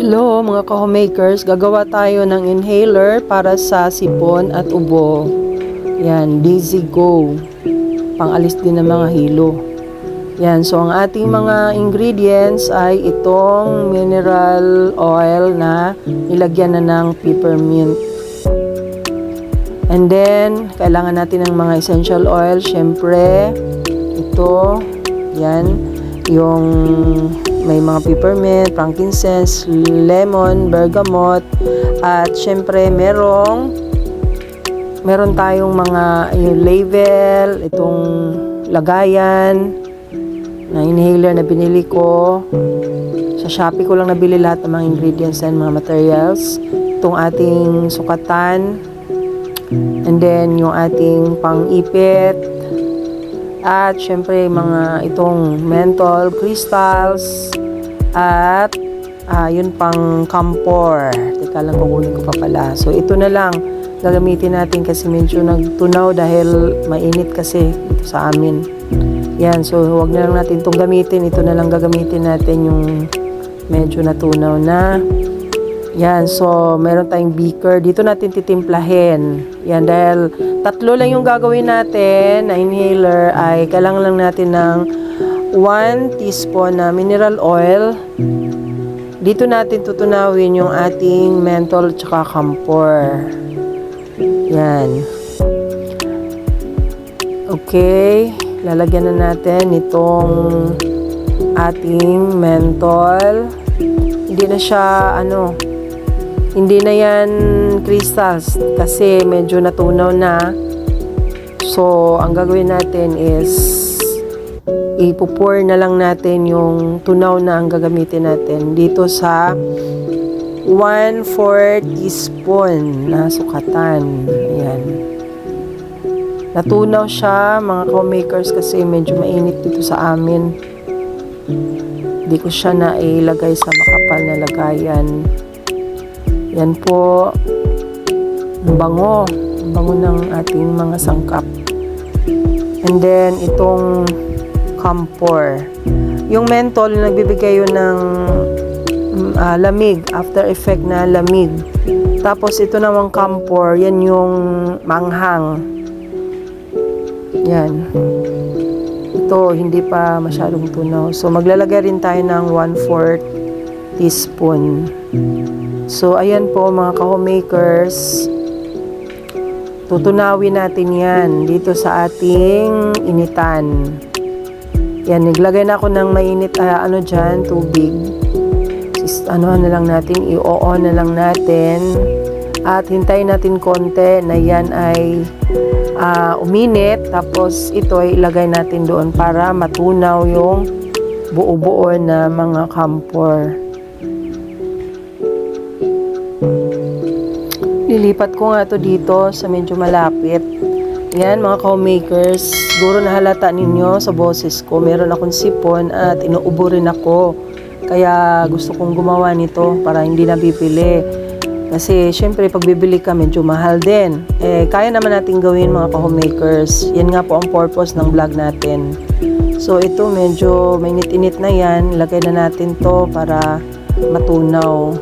Hello mga ka-homemakers, gagawa tayo ng inhaler para sa sipon at ubo. Yan, Dizzy Go. Pangalis din ng mga hilo. Yan, so ang ating mga ingredients ay itong mineral oil na nilagyan na ng peppermint. And then, kailangan natin ng mga essential oil. Syempre, ito, yan, yung may mga peppermint, frankincense, lemon, bergamot, at syempre meron tayong mga label, itong lagayan na inhaler na binili ko. Sa Shopee ko lang nabili lahat ng mga ingredients and mga materials. Itong ating sukatan, and then yung ating pang-ipit, at syempre mga itong menthol crystals, at yun pang camphor. Teka lang, kukunin ko pa pala. So ito na lang gagamitin natin kasi medyo nagtunaw dahil mainit kasi ito sa amin. Yan, so huwag na lang natin itong gamitin. Ito na lang gagamitin natin yung medyo natunaw na. Yan, so meron tayong beaker. Dito natin titimplahin. Yan, dahil tatlo lang yung gagawin natin na inhaler, ay kailangan lang natin ng 1 teaspoon na mineral oil. Dito natin tutunawin yung ating menthol tsaka camphor. Yan. Okay, lalagyan na natin itong ating menthol. Hindi na siya hindi na yan crystals kasi medyo natunaw na. So, ang gagawin natin is ipupour na lang natin yung tunaw na ang gagamitin natin dito sa 1/4 teaspoon na sukatan. Ayan. Natunaw siya mga co-makers kasi medyo mainit dito sa amin. Hindi ko siya na ilagay sa makapal na lagayan. Yan po, ang bango ng ating mga sangkap. And then, itong camphor. Yung menthol, nagbibigay yun ng lamig, after effect na lamig. Tapos, ito namang camphor, yan yung manghang. Yan. Ito, hindi pa masyadong tunaw. So, maglalagay rin tayo ng 1/4 teaspoon. So, ayan po mga ka-homemakers. Tutunawin natin yan dito sa ating initan. Yan, naglagay na ako ng mainit, dyan, tubig. Na lang natin, i-on na lang natin. At hintayin natin konti na yan ay uminit. Tapos, ito ay ilagay natin doon para matunaw yung buo-buo na mga camphor. Lilipat ko nga ito dito sa medyo malapit. Yan mga ka-homemakers, siguro nahalata ninyo sa boses ko, meron akong sipon at inuubo rin ako. Kaya gusto kong gumawa nito para hindi na bibili. Kasi syempre pag bibili ka medyo mahal din. Kaya naman natin gawin mga ka-homemakers. Yan nga po ang purpose ng vlog natin. So ito medyo mainit-init na yan. Ilagay na natin to para matunaw.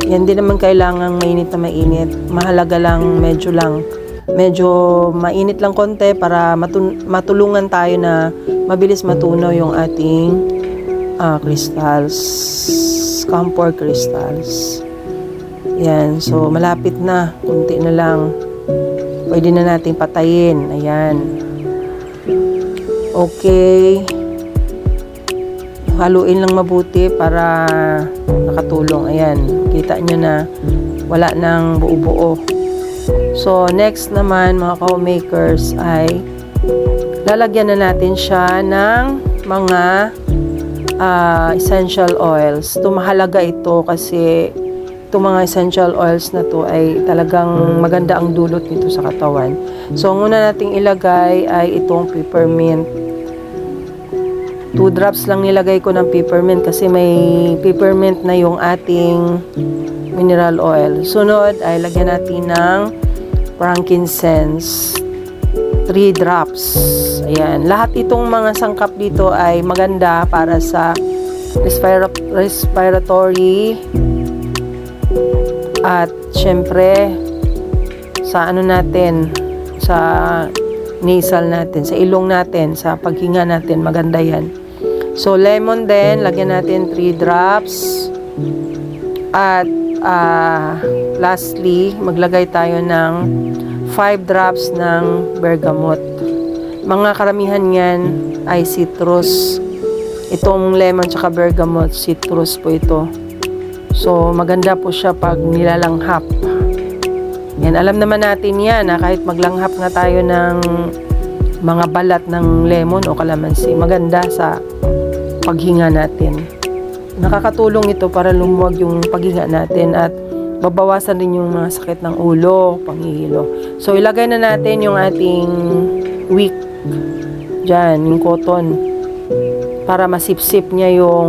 Yan din naman kailangang mainit na mainit. Mahalaga lang, medyo mainit lang konti para matulungan tayo na mabilis matunaw yung ating crystals, camphor crystals. Yan, so malapit na, kunti na lang. Pwede na natin patayin. Ayan. Okay. Haluin lang mabuti para nakatulong. Ayan, kita nyo na wala nang buo-buo. So, next naman mga ka-homemakers ay lalagyan na natin siya ng mga essential oils. Mahalaga ito kasi itong mga essential oils na to ay talagang maganda ang dulot nito sa katawan. So, ang una nating ilagay ay itong peppermint. 2 drops lang nilagay ko ng peppermint kasi may peppermint na yung ating mineral oil. Sunod ay lagyan natin ng frankincense. 3 drops. Ayan. Lahat itong mga sangkap dito ay maganda para sa respiratory, at syempre sa ano natin, sa nasal natin, sa ilong natin, sa paghinga natin, maganda yan. So lemon din, lagyan natin 3 drops. At lastly, maglagay tayo ng 5 drops ng bergamot. Mga karamihan yan ay citrus. Itong lemon tsaka bergamot, citrus po ito. So maganda po siya pag nilalanghap. Yan, alam naman natin yan na kahit maglanghap nga tayo ng mga balat ng lemon o kalamansi, maganda sa paghinga natin. Nakakatulong ito para lumuwag yung paghinga natin at babawasan din yung mga sakit ng ulo, panghihilo. So ilagay na natin yung ating wick dyan, yung cotton, para masipsip niya yung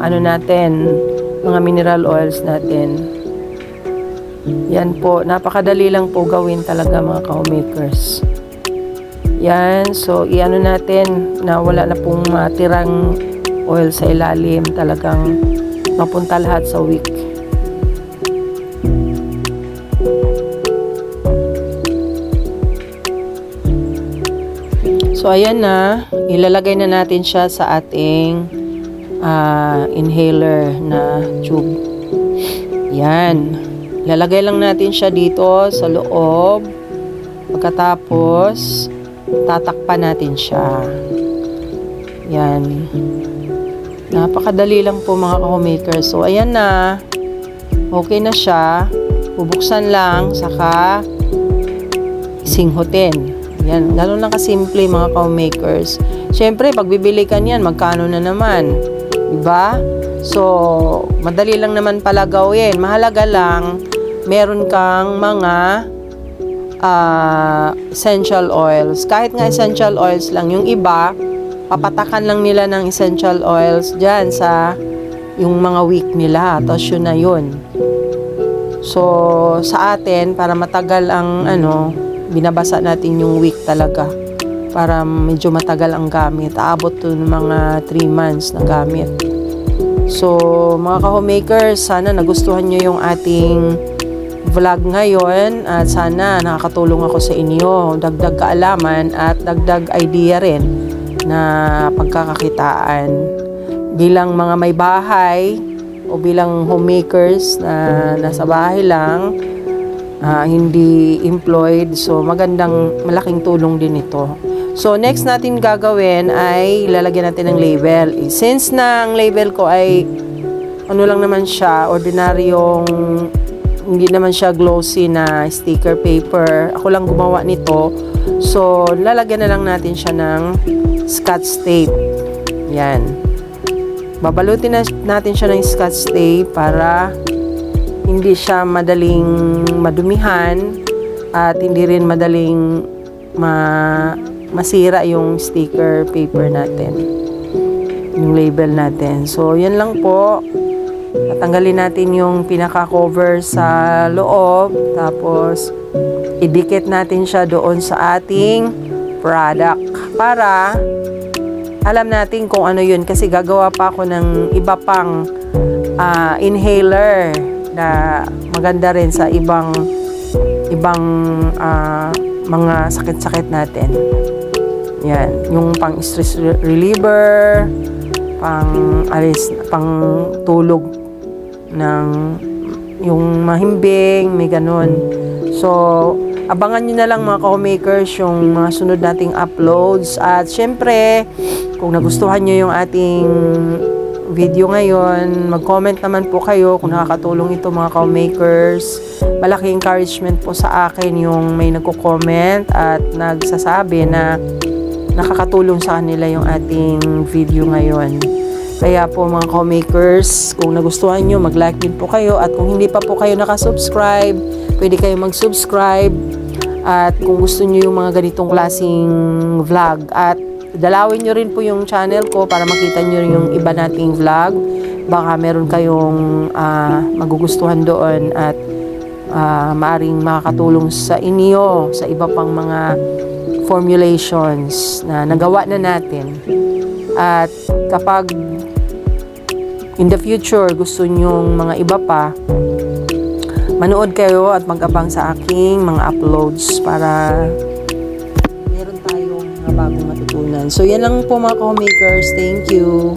ano natin, mga mineral oils natin. Yan po, napakadali lang po gawin talaga mga ka-homemakers. Yan, so iano natin na wala na pong matirang oil sa ilalim, talagang mapunta lahat sa wick. So ayan na, ilalagay na natin siya sa ating inhaler na tube. Yan. Lalagay lang natin siya dito sa loob. Pagkatapos, tatakpan natin siya. Yan. Napakadali lang po mga ka-homemakers. So, ayan na. Okay na siya. Bubuksan lang, saka singhutin. Yan. Ganun lang kasimple mga ka-homemakers. Siyempre, pag bibili ka niyan, magkano na naman? Diba? So, madali lang naman pala gawin. Mahalaga lang, meron kang mga essential oils. Kahit nga essential oils lang, yung iba, papatakan lang nila ng essential oils dyan sa yung mga wick nila. Tapos yun na yun. So, sa atin, para matagal ang binabasa natin yung wick talaga. Para medyo matagal ang gamit. Aabot to ng mga 3 months na gamit. So, mga ka-homemakers, sana nagustuhan nyo yung ating vlog ngayon at sana nakakatulong ako sa inyo. Dagdag kaalaman at dagdag idea rin na pagkakakitaan. Bilang mga may bahay o bilang homemakers na nasa bahay lang, hindi employed, so magandang malaking tulong din ito. So, next natin gagawin ay lalagyan natin ng label. Since na ang label ko ay ano lang naman siya, ordinaryong, hindi naman siya glossy na sticker paper. Ako lang gumawa nito. So, lalagyan na lang natin siya ng Scotch tape. Yan. Babalutin natin siya ng Scotch tape para hindi siya madaling madumihan at hindi rin madaling masira yung sticker paper natin, yung label natin. So yan lang po, tatanggalin natin yung pinaka-cover sa loob, tapos idikit natin siya doon sa ating product para alam natin kung ano yun, kasi gagawa pa ako ng iba pang inhaler na maganda rin sa ibang mga sakit-sakit natin. Yan, yung pang stress reliever, pang tulog ng yung mahimbing, may ganun. So, abangan nyo na lang mga ka-homemakers yung mga sunod nating uploads. At syempre, kung nagustuhan nyo yung ating video ngayon, mag-comment naman po kayo kung nakakatulong ito mga ka-homemakers. Malaking encouragement po sa akin yung may nagko-comment at nagsasabi na nakakatulong sa kanila yung ating video ngayon. Kaya po mga ka-homemakers, kung nagustuhan nyo, mag-like din po kayo. At kung hindi pa po kayo nakasubscribe, pwede kayo mag-subscribe. At kung gusto nyo yung mga ganitong klaseng vlog, at dalawin nyo rin po yung channel ko para makita nyo yung iba nating vlog. Baka meron kayong magugustuhan doon at maaring makakatulong sa inyo sa iba pang mga formulations na nagawa na natin. At kapag in the future gusto nyong mga iba pa, manood kayo at mag-abang sa aking mga uploads para meron tayong mga bagong matutunan. So, yan lang po mga ka-homemakers. Thank you.